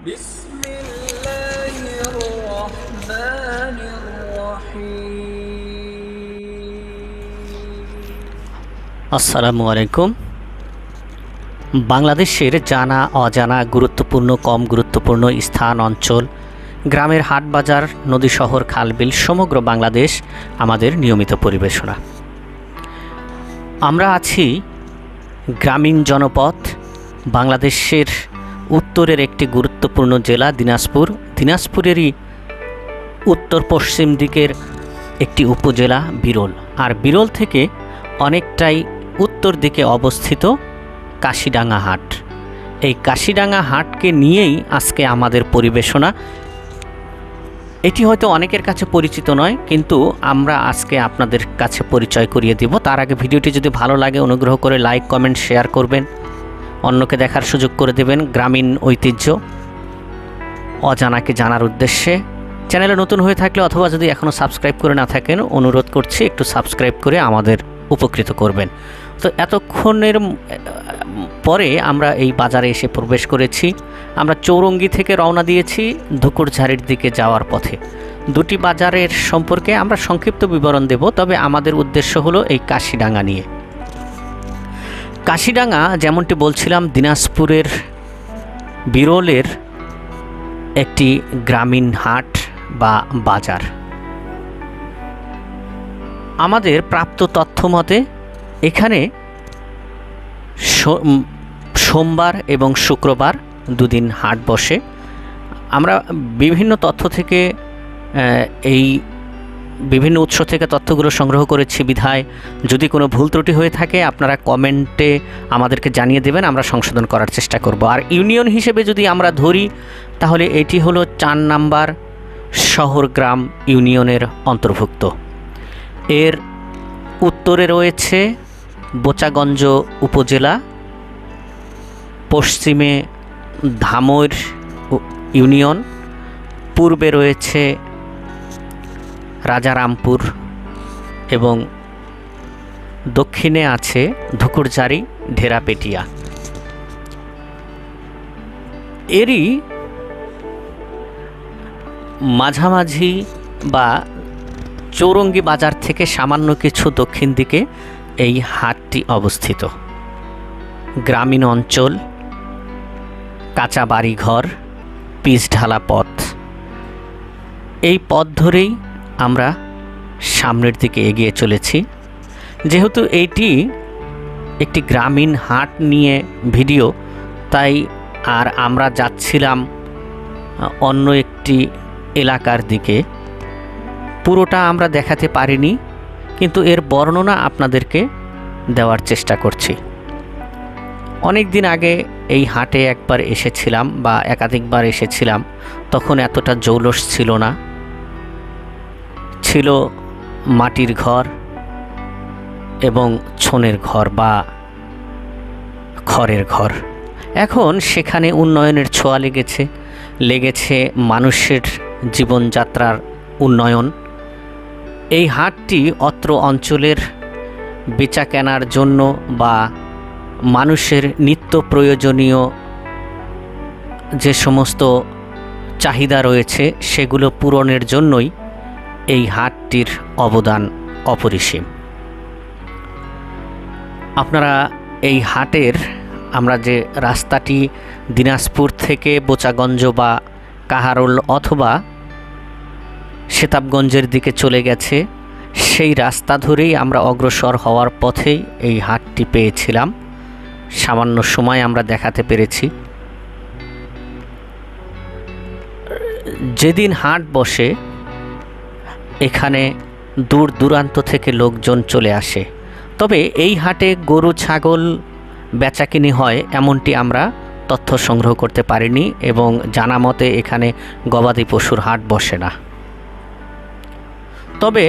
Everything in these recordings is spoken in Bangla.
بسم الله الرحمن الرحيم আসসালামু আলাইকুম। বাংলাদেশের জানা অজানা গুরুত্বপূর্ণ কম গুরুত্বপূর্ণ স্থান অঞ্চল, গ্রামের হাট বাজার, নদী শহর খালবিল সমগ্র বাংলাদেশ আমাদের নিয়মিত পরিবেশনা। আমরা আছি গ্রামীণ জনপদ, বাংলাদেশের উত্তরের একটি গুরুত্বপূর্ণ জেলা দিনাজপুর। দিনাজপুরেরই উত্তর পশ্চিম দিকের একটি উপজেলা বিরল, আর বিরল থেকে অনেকটাই উত্তর দিকে অবস্থিত কাশিডাঙ্গা হাট। এই কাশিডাঙ্গা হাটকে নিয়েই আজকে আমাদের পরিবেশনা। এটি হয়তো অনেকের কাছে পরিচিত নয়, কিন্তু আমরা আজকে আপনাদের কাছে পরিচয় করিয়ে দিব। তার আগে ভিডিওটি যদি ভালো লাগে অনুগ্রহ করে লাইক, কমেন্ট, শেয়ার করবেন, অন্যকে দেখার সুযোগ করে দেবেন। গ্রামীণ ঐতিহ্য অজানাকে জানার উদ্দেশ্যে চ্যানেলে নতুন হয়ে থাকলে অথবা যদি এখনও সাবস্ক্রাইব করে না থাকেন, অনুরোধ করছি একটু সাবস্ক্রাইব করে আমাদের উপকৃত করবেন। তো এতক্ষণের পরে আমরা এই বাজারে এসে প্রবেশ করেছি। আমরা চৌরঙ্গি থেকে রওনা দিয়েছি ধুকুরঝাড়ির দিকে যাওয়ার পথে। দুটি বাজারের সম্পর্কে আমরা সংক্ষিপ্ত বিবরণ দেব, তবে আমাদের উদ্দেশ্য হলো এই কাশিডাঙ্গা নিয়ে। কাশিডাঙ্গা যেমনটি বলছিলাম দিনাজপুরের বিরলের একটি গ্রামীণ হাট বা বাজার। আমাদের প্রাপ্ত তথ্য মতে এখানে সোমবার এবং শুক্রবার দুদিন হাট বসে। আমরা বিভিন্ন তথ্য থেকে এই বিভিন্ন উৎস থেকে তথ্যগুলো সংগ্রহ করেছি বিধায় যদি কোনো ভুল ত্রুটি হয়ে থাকে আপনারা কমেন্টে আমাদেরকে জানিয়ে দেবেন, আমরা সংশোধন করার চেষ্টা করব। আর ইউনিয়ন হিসেবে যদি আমরা ধরি তাহলে এটি হলো 4 নাম্বার শহরগ্রাম ইউনিয়নের অন্তর্ভুক্ত। এর উত্তরে রয়েছে বোচাগঞ্জ উপজেলা, পশ্চিমে ধামইর ইউনিয়ন, পূর্বে রয়েছে রাজারামপুর এবং দক্ষিণে আছে ধুকুরঝাড়ি, ঢেরাপেটিয়া। এরই মাঝামাঝি বা চৌরঙ্গি বাজার থেকে সামান্য কিছু দক্ষিণ দিকে এই হাটটি অবস্থিত। গ্রামীণ অঞ্চল, কাঁচা বাড়িঘর, পিচ ঢালা পথ। এই পথ ধরেই আমরা সামনের দিকে এগিয়ে চলেছি। যেহেতু এইটি একটি গ্রামীণ হাট নিয়ে ভিডিও, তাই আর আমরা যাচ্ছিলাম অন্য একটি এলাকার দিকে। পুরোটা আমরা দেখাতে পারিনি, কিন্তু এর বর্ণনা আপনাদেরকে দেওয়ার চেষ্টা করছি। অনেক দিন আগে এই হাটে একবার এসেছিলাম বা একাধিকবার এসেছিলাম, তখন এতটা জৌলস ছিল না, ছিল মাটির ঘর এবং ছনের ঘর বা খড়ের ঘর। এখন সেখানে উন্নয়নের ছোঁয়া লেগেছে মানুষের জীবনযাত্রার উন্নয়ন। এই হাটটি অত্র অঞ্চলের বেচা কেনার জন্য বা মানুষের নিত্য প্রয়োজনীয় যে সমস্ত চাহিদা রয়েছে সেগুলো পূরণের জন্যই এই হাটটির অবদান অপরিসীম। আপনারা এই হাটের আমরা যে রাস্তাটি দিনাজপুর থেকে বোচাগঞ্জ বা কাহারোল অথবা সেতাবগঞ্জের দিকে চলে গেছে, সেই রাস্তা ধরেই আমরা অগ্রসর হওয়ার পথেই এই হাটটি পেয়েছিলাম। সামান্য সময় আমরা দেখাতে পেরেছি। যেদিন হাট বসে এখানে দূর দূরান্ত থেকে লোকজন চলে আসে, তবে এই হাটে গরু ছাগল বেচাকিনি হয় এমনটি আমরা তথ্য সংগ্রহ করতে পারিনি, এবং জানা মতে এখানে গবাদি পশুর হাট বসে না। তবে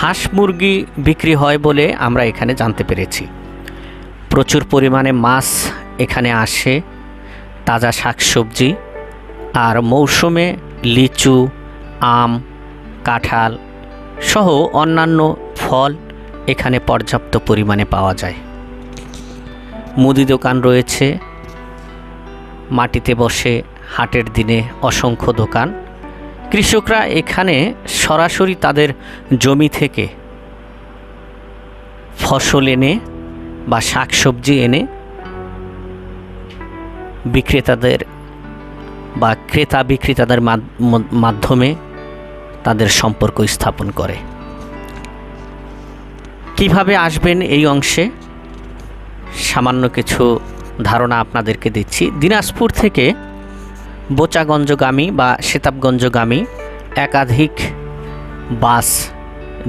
হাঁস মুরগি বিক্রি হয় বলে আমরা এখানে জানতে পেরেছি। প্রচুর পরিমাণে মাছ এখানে আসে, তাজা শাকসবজি, আর মৌসুমে লিচু, আম, কাঁঠাল সহ অন্যান্য ফল এখানে পর্যাপ্ত পরিমাণে পাওয়া যায়। মুদি দোকান রয়েছে, মাটিতে বসে হাটের দিনে অসংখ্য দোকান। কৃষকরা এখানে সরাসরি তাদের জমি থেকে ফসল এনে বা শাকসবজি এনে বিক্রেতাদের বা ক্রেতা বিক্রেতাদের মাধ্যমে তাদের সম্পর্ক স্থাপন করে। কিভাবে আসবেন এই অংশে সামান্য কিছু ধারণা আপনাদেরকে দিচ্ছি। দিনাজপুর থেকে বোচাগঞ্জগামী বা সেতাবগঞ্জগামী একাধিক বাস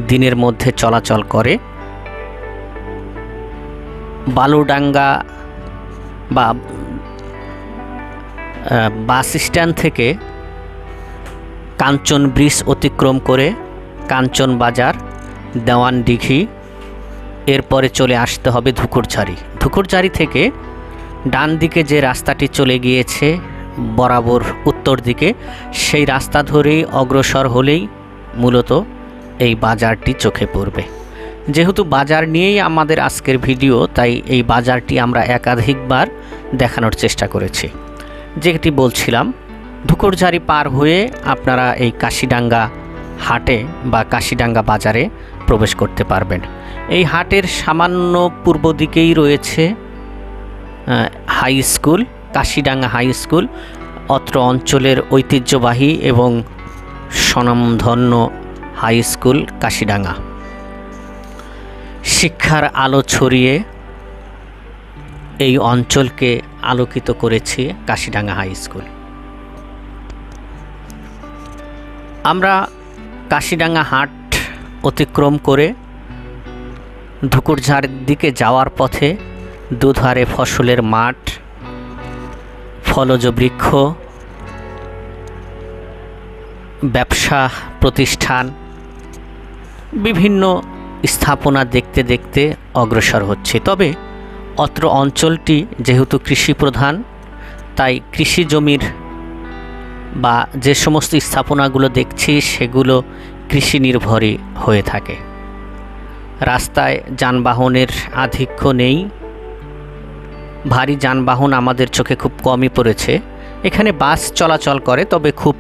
দিনের মধ্যে চলাচল করে। বালুডাঙ্গা বা বাস স্ট্যান্ড থেকে কাঞ্চন ব্রিজ অতিক্রম করে কাঞ্চন বাজার, দেওয়ানদিঘি, এরপরে চলে আসতে হবে ধুকুরঝাড়ি। ধুকুরঝাড়ি থেকে ডান দিকে যে রাস্তাটি চলে গিয়েছে বরাবর উত্তর দিকে, সেই রাস্তা ধরেই অগ্রসর হলেই মূলত এই বাজারটি চোখে পড়বে। যেহেতু বাজার নিয়েই আমাদের আজকের ভিডিও, তাই এই বাজারটি আমরা একাধিকবার দেখানোর চেষ্টা করেছি। যেটি বলছিলাম, ধুকুরঝাড়ি পার হয়ে আপনারা এই কাশিডাঙ্গা হাটে বা কাশিডাঙ্গা বাজারে প্রবেশ করতে পারবেন। এই হাটের সামান্য পূর্ব দিকেই রয়েছে হাই স্কুল, কাশিডাঙ্গা হাই স্কুল, অত্র অঞ্চলের ঐতিহ্যবাহী এবং স্বনামধন্য হাই স্কুল কাশিডাঙ্গা। শিক্ষার আলো ছড়িয়ে এই অঞ্চলকে আলোকিত করেছে কাশিডাঙ্গা হাই স্কুল। আমরা কাশিডাঙ্গা হাট অতিক্রম করে ধুকুরঝাড়ির দিকে যাওয়ার পথে দুধারে ফসলের মাঠ, ফলজ বৃক্ষ, ব্যবসা প্রতিষ্ঠান, বিভিন্ন স্থাপনা দেখতে দেখতে অগ্রসর হচ্ছে। তবে অত্র অঞ্চলটি যেহেতু কৃষি প্রধান, তাই কৃষি জমির বা যে সমস্ত স্থাপনাগুলো দেখছি সেগুলো কৃষি নির্ভরই হয়ে থাকে। রাস্তায় যানবাহনের আধিক্য নেই, ভারী যানবাহন আমাদের চোখে খুব কমই পড়েছে। এখানে বাস চলাচল করে, তবে খুব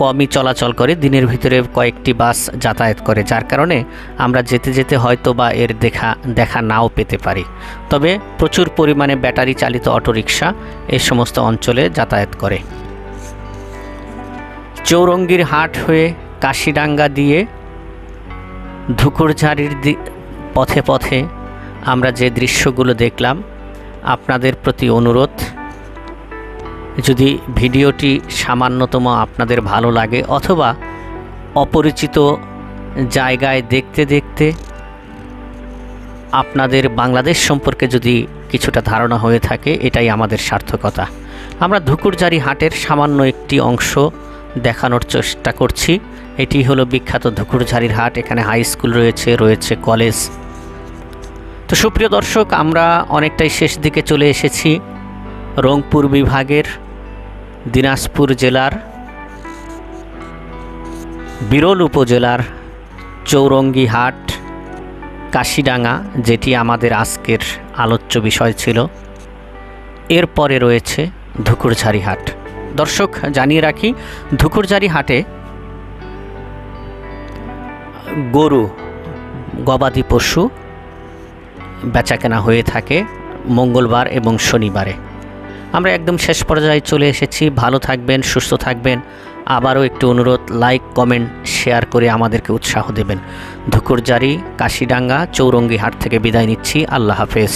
কমই চলাচল করে। দিনের ভিতরে কয়েকটি বাস যাতায়াত করে, যার কারণে আমরা যেতে যেতে হয়তো বা এর দেখা নাও পেতে পারি। তবে প্রচুর পরিমাণে ব্যাটারি চালিত অটোরিকশা এই সমস্ত অঞ্চলে যাতায়াত করে। চৌরঙ্গীর হাট হয়ে কাশিডাঙ্গা দিয়ে ধুকুরঝাড়ির পথে পথে আমরা যে দৃশ্যগুলো দেখলাম, আপনাদের প্রতি অনুরোধ, যদি ভিডিওটি সামান্যতম আপনাদের ভালো লাগে অথবা অপরিচিত জায়গায় দেখতে দেখতে আপনাদের বাংলাদেশ সম্পর্কে যদি কিছুটা ধারণা হয়ে থাকে, এটাই আমাদের সার্থকতা। আমরা ধুকুরঝাড়ি হাটের সামান্য একটি অংশ দেখানোর চেষ্টা করছি। এটি হলো বিখ্যাত ধুকুরঝাড়ির হাট। এখানে হাই স্কুল রয়েছে কলেজ। তো সুপ্রিয় দর্শক, আমরা অনেকটাই শেষ দিকে চলে এসেছি। রংপুর বিভাগের দিনাজপুর জেলার বিরল উপজেলার চৌরঙ্গী হাট কাশিডাঙ্গা, যেটি আমাদের আজকের আলোচ্য বিষয় ছিল। এরপরে রয়েছে ধুকুরঝাড়ি হাট। দর্শক, জানিয়ে রাখি, ধুকুরঝাড়ি হাটে গবাদি পশু বেচাকেনা হয়ে থাকে মঙ্গলবার এবং শনিবারে। আমরা একদম শেষ পর্যায়ে চলে এসেছি। ভালো থাকবেন, সুস্থ থাকবেন। আবারও একটু অনুরোধ, লাইক, কমেন্ট, শেয়ার করে আমাদেরকে উৎসাহ দেবেন। ধুকুরঝাড়ি কাশিডাঙ্গা চৌরঙ্গী হাট থেকে বিদায় নিচ্ছি। আল্লাহ হাফেজ।